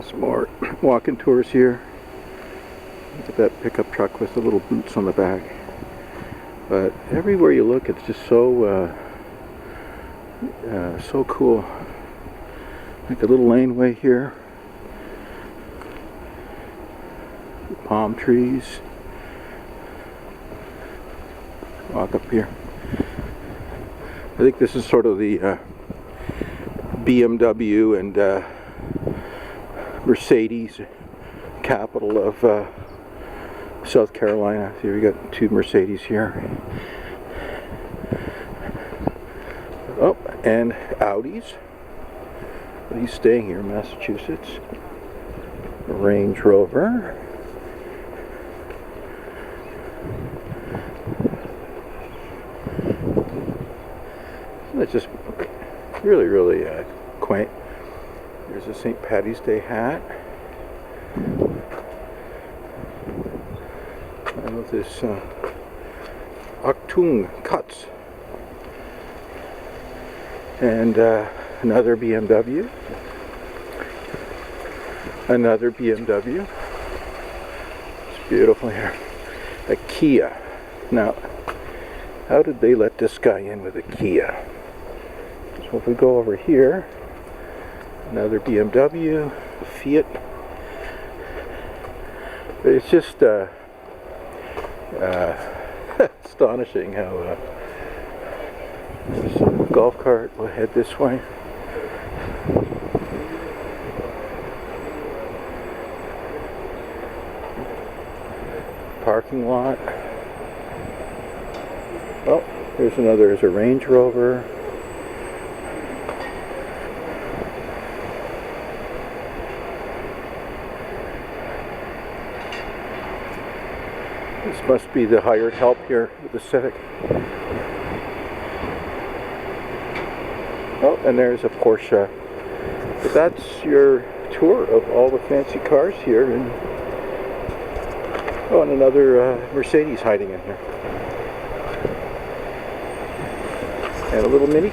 Some more walking tours here. Look at that pickup truck with the little boots on the back. But everywhere you look, it's just so so cool. Like a little laneway here. Palm trees. Walk up here. I think this is sort of the BMW and Mercedes capital of South Carolina. See, we got two Mercedes here. Oh, and Audis. He's staying here in Massachusetts. Range Rover. It's just really, really quaint. There's a St. Paddy's Day hat. I love this Achtung cuts. And another BMW. Another BMW. It's beautiful here. A Kia. Now, how did they let this guy in with a Kia? So if we go over here, another BMW, a Fiat. But it's just astonishing how there's a golf cart. We'll head this way. Parking lot. Oh, there's another. There's a Range Rover. This must be the hired help here with the Civic. Oh, and there's a Porsche. But that's your tour of all the fancy cars here. And oh, and another Mercedes hiding in here. And a little mini